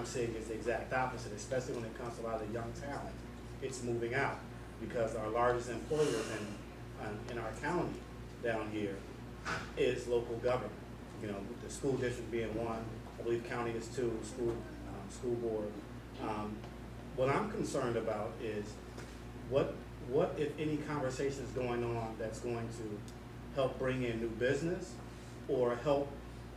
I'm seeing is the exact opposite, especially when it comes to a lot of young talent. It's moving out because our largest employers in our county down here is local government. You know, the school district being one, I believe county is two, school board. What I'm concerned about is what if any conversation is going on that's going to help bring in new business or help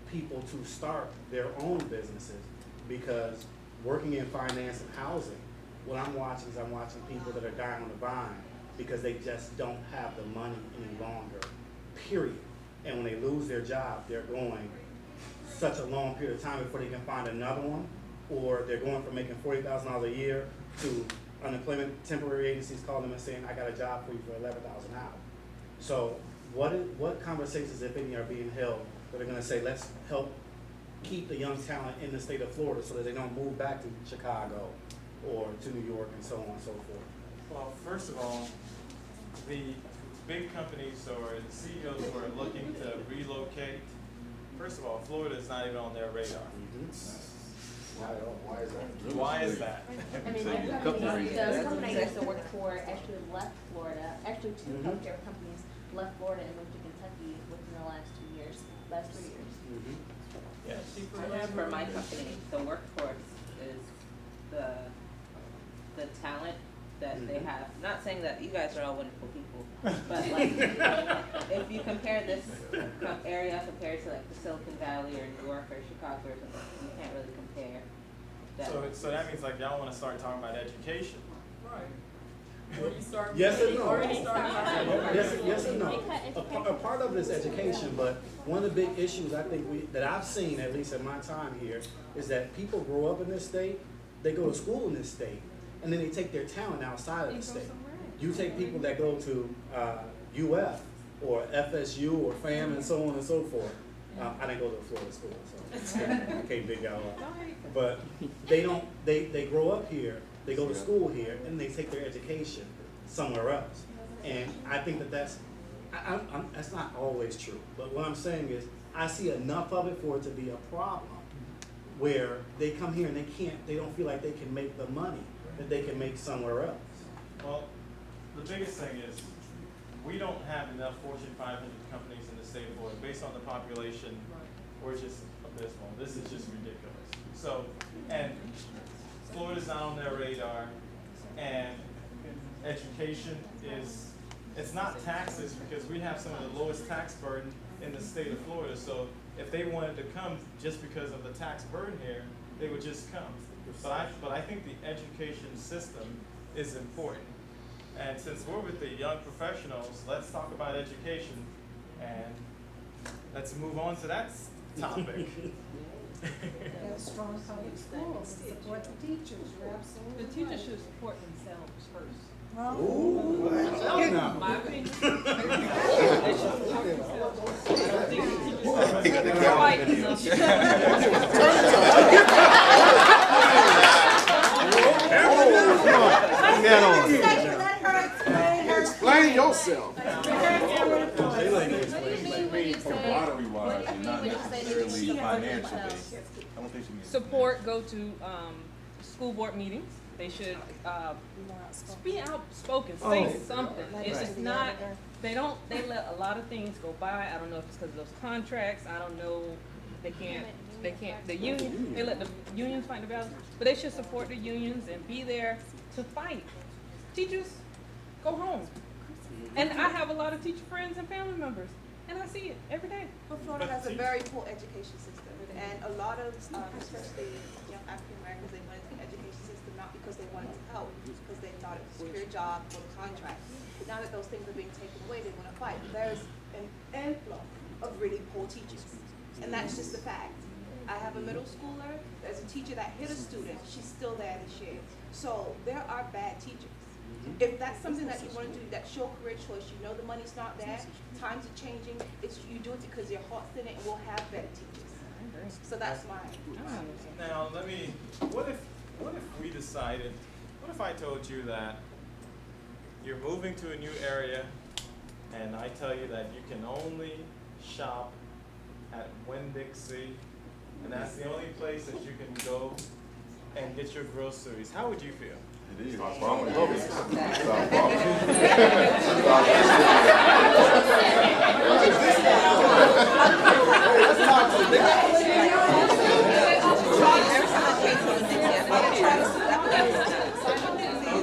people to start their own businesses, because working in finance and housing, what I'm watching is I'm watching people that are dying on the vine because they just don't have the money any longer, period. And when they lose their job, they're going such a long period of time before they can find another one, or they're going from making $40,000 a year to unemployment temporary agencies calling them and saying, I got a job for you for $11,000 an hour. So what conversations, if any, are being held that are going to say, let's help keep the young talent in the state of Florida so that they don't move back to Chicago or to New York and so on and so forth? Well, first of all, the big companies or the CEOs who are looking to relocate, first of all, Florida is not even on their radar. Why is that? I mean, the company I used to work for actually left Florida. Actually, two healthcare companies left Florida and moved to Kentucky within the last 3 years. Yes. For my company, the workforce is the talent that they have. Not saying that you guys are all wonderful people, but like if you compare this area compared to like the Silicon Valley or New York or Chicago or something, you can't really compare. So that means like y'all want to start talking about education. Yes and no. Yes and no. A part of it is education, but one of the big issues I think that I've seen, at least in my time here, is that people grow up in this state, they go to school in this state, and then they take their talent outside of the state. You take people that go to UF or FSU or FAM and so on and so forth. I didn't go to a Florida school, so I can't big y'all up. But they grow up here, they go to school here, and they take their education somewhere else. And I think that's not always true. But what I'm saying is, I see enough of it for it to be a problem where they come here and they don't feel like they can make the money that they can make somewhere else. Well, the biggest thing is we don't have enough Fortune 500 companies in the state of Florida. Based on the population, we're just abysmal. This is just ridiculous. So, and Florida's not on their radar, and education it's not taxes, because we have some of the lowest tax burden in the state of Florida. So if they wanted to come just because of the tax burden here, they would just come. But I think the education system is important. And since we're with the young professionals, let's talk about education, and let's move on to that topic. And strong public schools, support the teachers, you're absolutely The teachers right. should support themselves first. Well, Ooh, My opinion. They should support themselves. I don't think the teachers are quite enough. Explain yourself. Camaraderie-wise and not necessarily financial based. I don't think she means Support, go to school board meetings. They should be outspoken, say something. It's just not, they let a lot of things go by. I don't know if it's because of those contracts. I don't know, they can't, the union, they let the unions fight the battles. But they should support the unions and be there to fight. Teachers, go home. And I have a lot of teacher friends and family members, and I see it every day. Well, Florida has a very poor education system, and a lot of, especially young African Americans, they went into the education system not because they wanted to help, because they thought it was a secure job or contract. But now that those things are being taken away, they want to fight. There's an influx of really poor teachers, and that's just a fact. I have a middle schooler, there's a teacher that hit a student, she's still there this year. So there are bad teachers. If that's something that you want to do, that's your career choice, you know the money's not there, times are changing, you do it because your heart's in it, and we'll have better teachers. So that's mine. Now, what if we decided, what if I told you that you're moving to a new area, and I tell you that you can only shop at Winn-Dixie, and that's the only place that you can go and get your groceries, how would you feel? It is.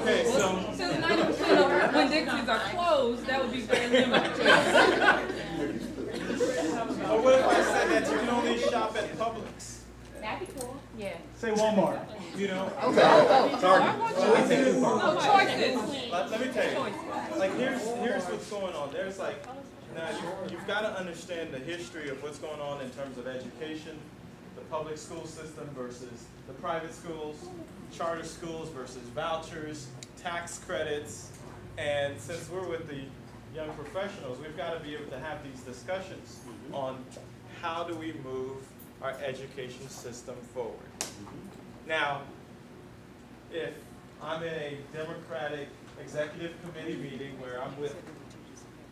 Okay, so, Since 90% of when Dixie's are closed, that would be very limited. or what if I said that you can only shop at Publix? That'd be cool. Yeah. Say Walmart, you know? No choices. Let me tell you, like here's what's going on. There's like, now you've got to understand the history of what's going on in terms of education, the public school system versus the private schools, charter schools versus vouchers, tax credits, and since we're with the young professionals, we've got to be able to have these discussions on how do we move our education system forward. Now, if I'm in a Democratic executive committee meeting where I'm with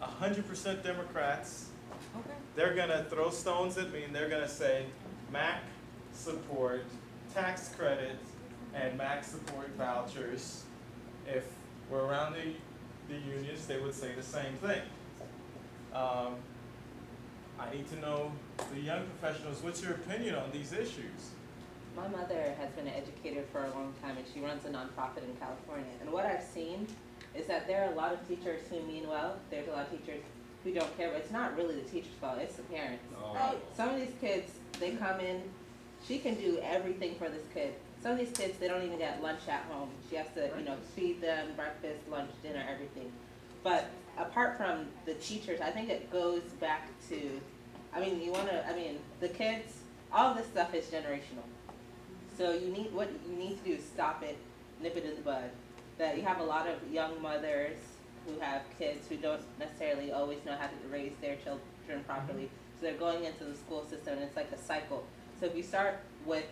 100% Democrats, Okay. they're gonna throw stones at me and they're gonna say, Mack support tax credits and Mack support vouchers. If we're around the unions, they would say the same thing. I need to know, the young professionals, what's your opinion on these issues? My mother has been an educator for a long time, and she runs a nonprofit in California. And what I've seen is that there are a lot of teachers who mean well. There's a lot of teachers who don't care, but it's not really the teacher's fault, it's the parents. Some of these kids, they come in, she can do everything for this kid. Some of these kids, they don't even get lunch at home. She has to, feed them breakfast, lunch, dinner, everything. But apart from the teachers, I think it goes back to, the kids, all of this stuff is generational. So what you need to do is stop it, nip it in the bud. That you have a lot of young mothers who have kids who don't necessarily always know how to raise their children properly. So they're going into the school system and it's like a cycle. So if you start with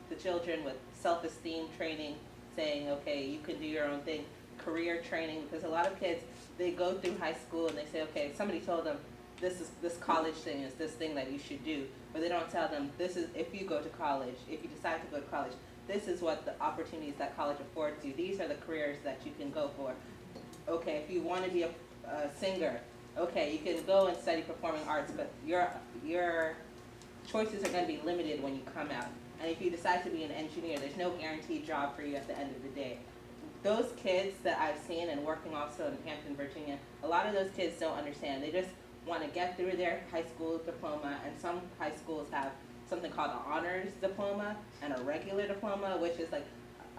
the children with self-esteem training, saying, okay, you can do your own thing, career training, because a lot of kids, they go through high school and they say, okay, somebody told them this college thing is this thing that you should do, but they don't tell them this is, if you go to college, if you decide to go to college, this is what the opportunities that college affords you. These are the careers that you can go for. Okay, if you want to be a singer, okay, you can go and study performing arts, but your choices are going to be limited when you come out. And if you decide to be an engineer, there's no guaranteed job for you at the end of the day. Those kids that I've seen and working also in Hampton, Virginia, a lot of those kids don't understand. They just want to get through their high school diploma, and some high schools have something called an honors diploma and a regular diploma, which is like,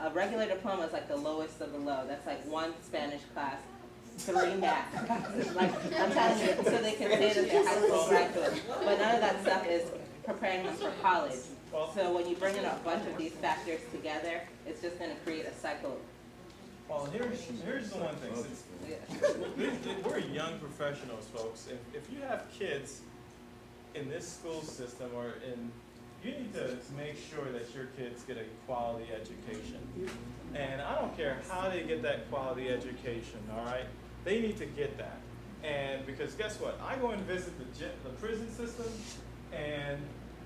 a regular diploma is like the lowest of the low. That's like 1 Spanish class, 3 math classes. Like, I'm telling you, so they can say that they're high school graduates. But none of that stuff is preparing them for college. So when you bring in a bunch of these factors together, it's just going to create a cycle. Well, here's the one thing, since we're young professionals, folks. If you have kids in this school system you need to make sure that your kids get a quality education. And I don't care how they get that quality education, all right? They need to get that. And because guess what? I go and visit the prison system and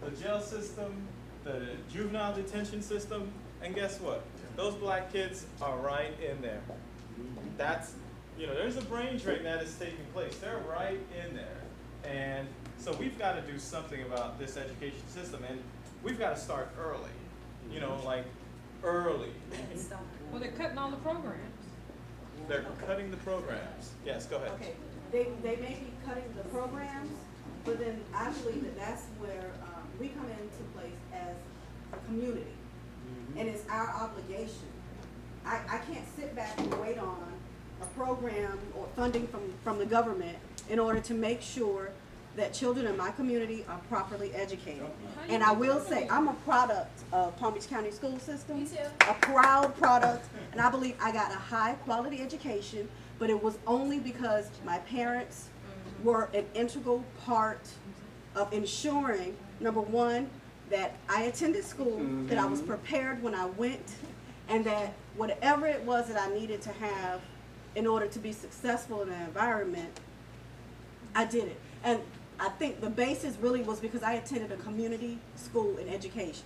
the jail system, the juvenile detention system, and guess what? Those black kids are right in there. That's, there's a brain drain that is taking place. They're right in there. And so we've got to do something about this education system, and we've got to start early, early. Well, they're cutting all the programs. They're cutting the programs. Yes, go ahead. Okay, they may be cutting the programs, but then I believe that that's where we come into place as a community. And it's our obligation. I can't sit back and wait on a program or funding from the government in order to make sure that children in my community are properly educated. And I will say, I'm a product of Palm Beach County school system. Me too. A proud product, and I believe I got a high quality education, but it was only because my parents were an integral part of ensuring, number one, that I attended school, that I was prepared when I went, and that whatever it was that I needed to have in order to be successful in an environment, I did it. And I think the basis really was because I attended a community school in education.